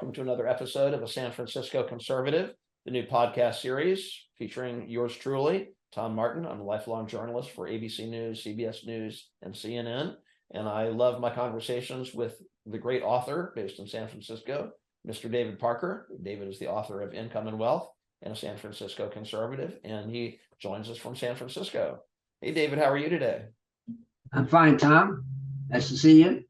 welcome to another episode of a San Francisco Conservative, the new podcast series featuring yours truly, Tom Martin. I'm a lifelong journalist for ABC News, CBS News, and CNN, and I love my conversations with the great author based in San Francisco, Mr. David Parker. David is the author of Income and Wealth and a San Francisco Conservative, and he joins us from San Francisco. Hey, David, how are you today? I'm fine, Tom. Nice to see you.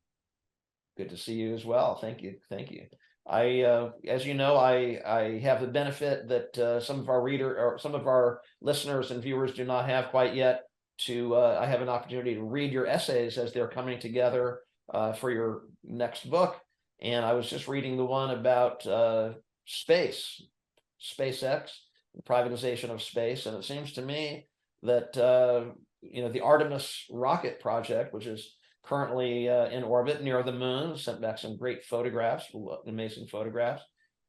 Good to see you as well. Thank you. Thank you. As you know, I have the benefit that some of our listeners and viewers do not have quite yet. I have an opportunity to read your essays as they're coming together for your next book. And I was just reading the one about SpaceX, the privatization of space, and it seems to me that the Artemis rocket project, which is currently in orbit near the moon, sent back some great photographs, amazing photographs.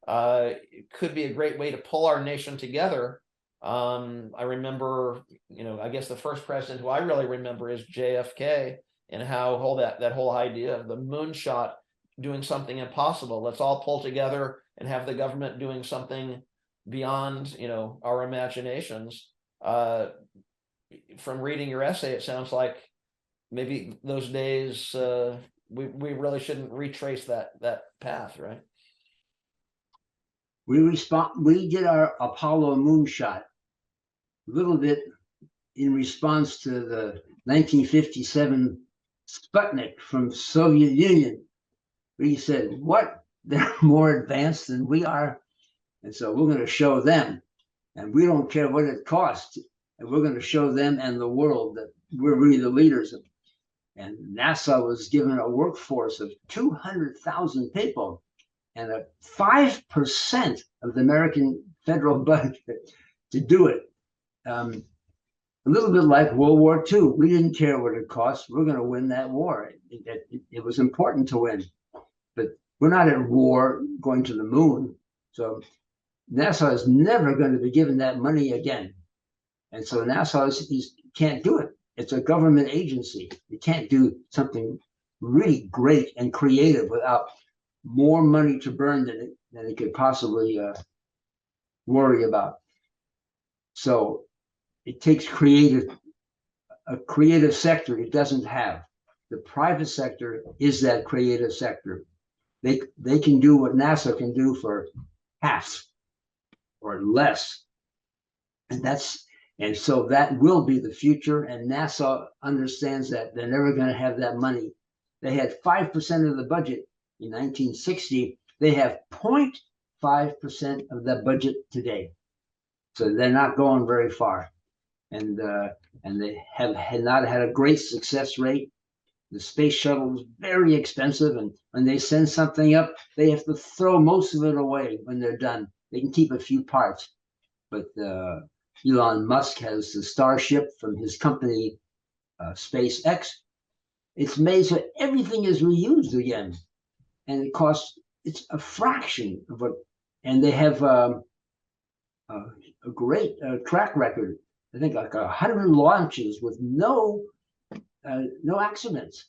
It could be a great way to pull our nation together. I remember, I guess the first president who I really remember is JFK, and how that whole idea of the moonshot doing something impossible. Let's all pull together and have the government doing something beyond, our imaginations. From reading your essay, it sounds like maybe those days we really shouldn't retrace that path, right? We did our Apollo moonshot a little bit in response to the 1957 Sputnik from Soviet Union. We said, what? They're more advanced than we are, and so we're going to show them, and we don't care what it costs, and we're going to show them and the world that we're really the leaders. And NASA was given a workforce of 200,000 people and a 5% of the American federal budget to do it. A little bit like World War II. We didn't care what it cost. We're going to win that war. It was important to win. But we're not at war going to the moon. So NASA is never going to be given that money again. And so NASA can't do it. It's a government agency. You can't do something really great and creative without more money to burn than it could possibly worry about. So it takes a creative sector it doesn't have. The private sector is that creative sector. They can do what NASA can do for half or less. And so that will be the future, and NASA understands that they're never going to have that money. They had 5% of the budget in 1960. They have 0.5% of that budget today. So they're not going very far. And they had not had a great success rate. The space shuttle is very expensive, and when they send something up, they have to throw most of it away when they're done. They can keep a few parts, but Elon Musk has the Starship from his company, SpaceX. It's made so everything is reused again, and it's a fraction of what, and they have a great track record. I think like 100 launches with no accidents.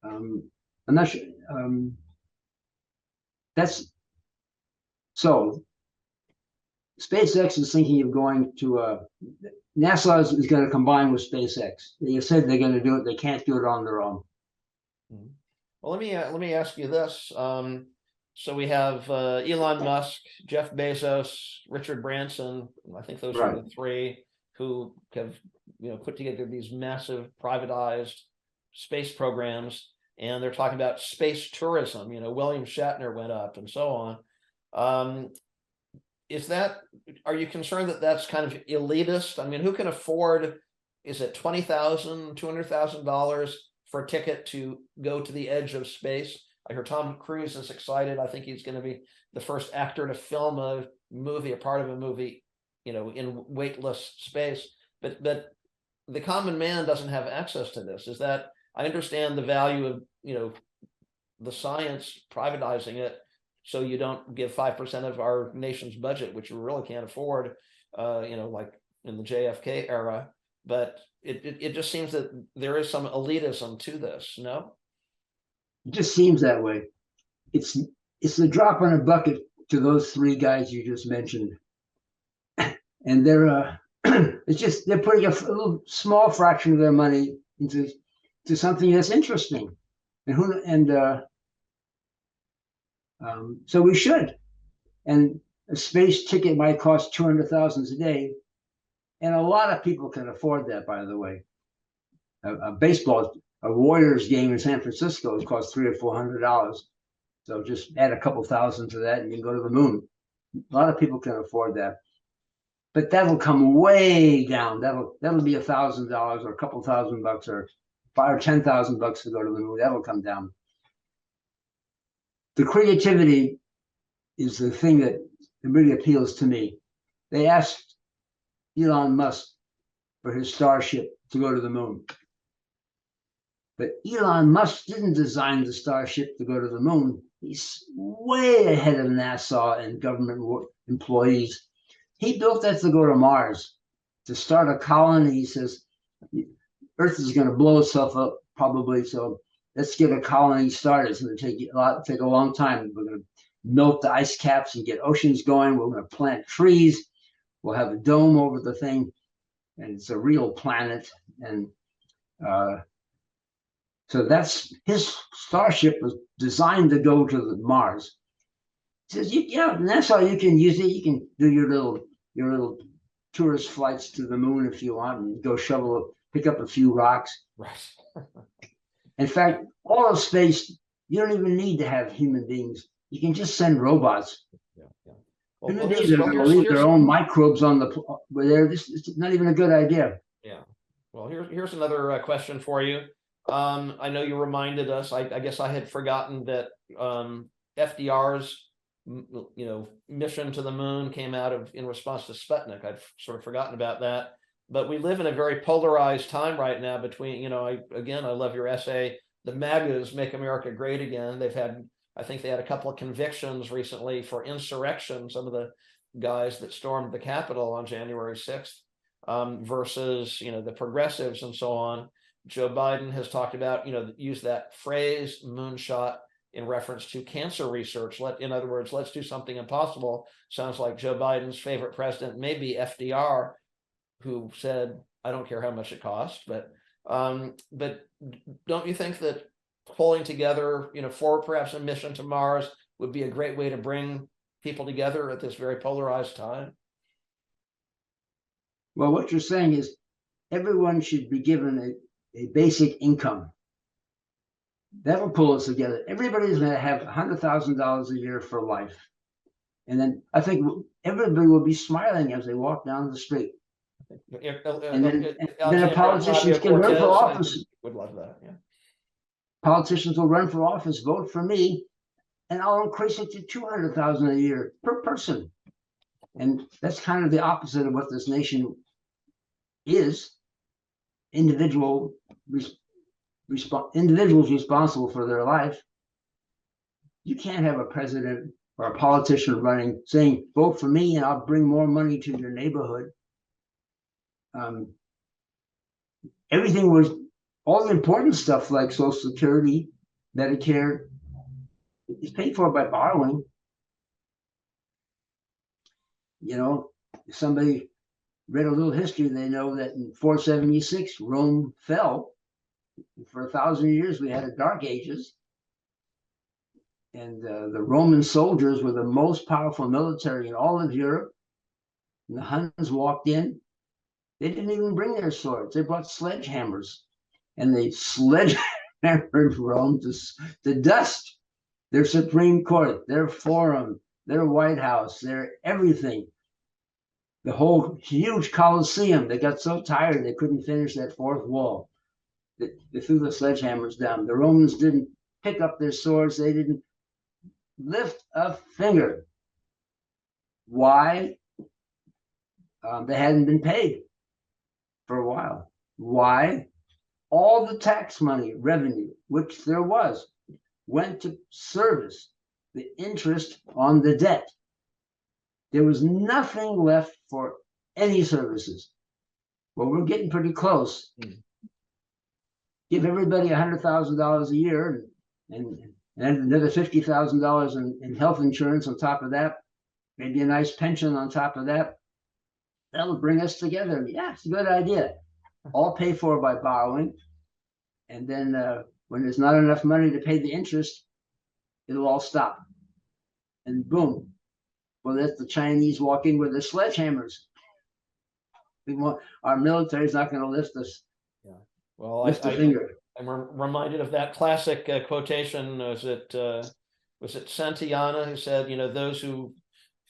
I'm not sure. So SpaceX is thinking of going to NASA is going to combine with SpaceX. They said they're going to do it. They can't do it on their own. Well, let me ask you this. So we have Elon Musk, Jeff Bezos, Richard Branson. I think those are the three who have put together these massive privatized space programs, and they're talking about space tourism. William Shatner went up, and so on. Are you concerned that that's kind of elitist? I mean, who can afford, is it $20,000, $200,000 for a ticket to go to the edge of space? I hear Tom Cruise is excited. I think he's going to be the first actor to film a part of a movie, in weightless space. But the common man doesn't have access to this. I understand the value of, the science, privatizing it, so you don't give 5% of our nation's budget, which we really can't afford, like in the JFK era. But it just seems that there is some elitism to this, no? It just seems that way. It's it's a drop in a bucket to those three guys you just mentioned. And they're it's just they're putting a little small fraction of their money into something that's interesting, so we should. And a space ticket might cost $200,000 a day, and a lot of people can afford that. By the way, a Warriors game in San Francisco costs $300 or $400. So just add a couple thousand to that, and you can go to the moon. A lot of people can afford that. But that'll come way down. That'll be $1,000 or a couple $1,000 or $5,000 or $10,000 to go to the moon. That'll come down. The creativity is the thing that really appeals to me. They asked Elon Musk for his Starship to go to the moon. But Elon Musk didn't design the Starship to go to the moon. He's way ahead of NASA and government employees. He built that to go to Mars, to start a colony. He says, Earth is going to blow itself up probably, so let's get a colony started. It's going to take a long time. We're going to melt the ice caps and get oceans going. We're going to plant trees. We'll have a dome over the thing, and it's a real planet. And so that's his Starship was designed to go to Mars. He says, yeah, and that's how you can use it. You can do your little tourist flights to the moon if you want, and go pick up a few rocks. Right. In fact, all of space, you don't even need to have human beings. You can just send robots. Yeah. Well, human beings are going to leave their own microbes on where they're. This is not even a good idea. Yeah. Well, here's another question for you. I know you reminded us. I guess I had forgotten that FDR's mission to the moon came out in response to Sputnik. I'd sort of forgotten about that. But we live in a very polarized time right now between, I love your essay, the MAGAs Make America Great Again. I think they had a couple of convictions recently for insurrection, some of the guys that stormed the Capitol on January 6th, versus, the progressives and so on. Joe Biden has talked about, use that phrase moonshot in reference to cancer research. In other words, let's do something impossible. Sounds like Joe Biden's favorite president may be FDR, who said, I don't care how much it costs, but don't you think that pulling together, for perhaps a mission to Mars would be a great way to bring people together at this very polarized time? Well, what you're saying is everyone should be given a basic income. That'll pull us together. Everybody's going to have $100,000 a year for life. And then I think everybody will be smiling as they walk down the street. And then politicians can run for office. Would love that. Yeah. Politicians will run for office, vote for me, and I'll increase it to $200,000 a year per person. And that's kind of the opposite of what this nation is. Individuals responsible for their life. You can't have a president or a politician running saying, vote for me and I'll bring more money to your neighborhood. All the important stuff like Social Security, Medicare, is paid for by borrowing. If somebody read a little history, they know that in 476, Rome fell. For 1,000 years, we had a Dark Ages. And the Roman soldiers were the most powerful military in all of Europe. And the Huns walked in. They didn't even bring their swords. They brought sledgehammers. And they sledgehammered Rome to dust. Their Supreme Court, their Forum, their White House, their everything. The whole huge Colosseum. They got so tired they couldn't finish that fourth wall. They threw the sledgehammers down. The Romans didn't pick up their swords. They didn't lift a finger. Why? They hadn't been paid for a while. Why? All the tax money, revenue, which there was, went to service the interest on the debt. There was nothing left for any services. Well, we're getting pretty close. Give everybody $100,000 a year, and and another $50,000 in health insurance on top of that, maybe a nice pension on top of that. That'll bring us together. Yeah, it's a good idea. All paid for by borrowing. And then when there's not enough money to pay the interest, it'll all stop. And boom, we'll let the Chinese walk in with their sledgehammers. Our military is not going to lift us. Yeah. Well, lift a finger. I'm reminded of that classic quotation. Was it Santayana who said, you know, those who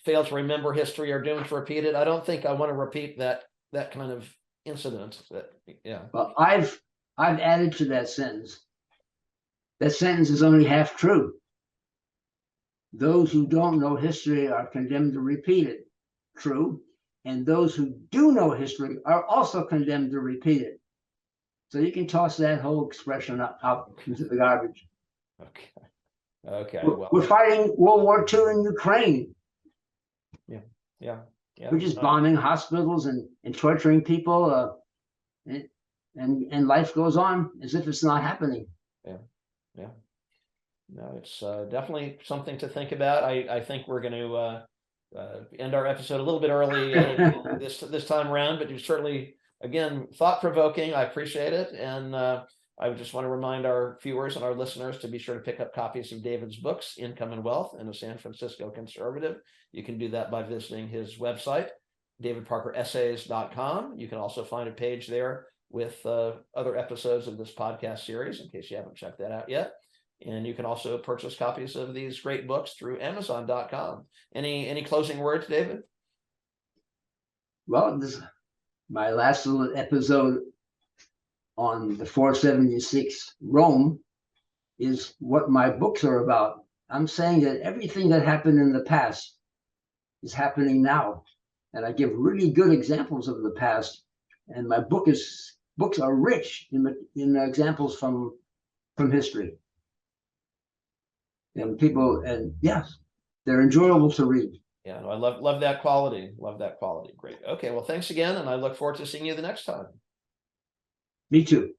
fail to remember history are doomed to repeat it? I don't think I want to repeat that kind of incident. Yeah. Well, I've added to that sentence. That sentence is only half true. Those who don't know history are condemned to repeat it. True. And those who do know history are also condemned to repeat it. So you can toss that whole expression out into the garbage. Okay. We're fighting World War II in Ukraine. Yeah. We're just bombing hospitals and torturing people, and life goes on as if it's not happening. Yeah. No, it's definitely something to think about. I think we're going to end our episode a little bit early this time around, but you certainly, again, thought-provoking. I appreciate it, and I just want to remind our viewers and our listeners to be sure to pick up copies of David's books, Income and Wealth and a San Francisco Conservative. You can do that by visiting his website, davidparkeressays.com. You can also find a page there with other episodes of this podcast series, in case you haven't checked that out yet. And you can also purchase copies of these great books through Amazon.com. Any closing words, David? Well, this is my last little episode on the 476 Rome is what my books are about. I'm saying that everything that happened in the past is happening now. And I give really good examples of the past. And my books are rich in examples from history. And yes, they're enjoyable to read. Yeah, I love that quality. Love that quality. Great. Okay, well, thanks again, and I look forward to seeing you the next time. Me too.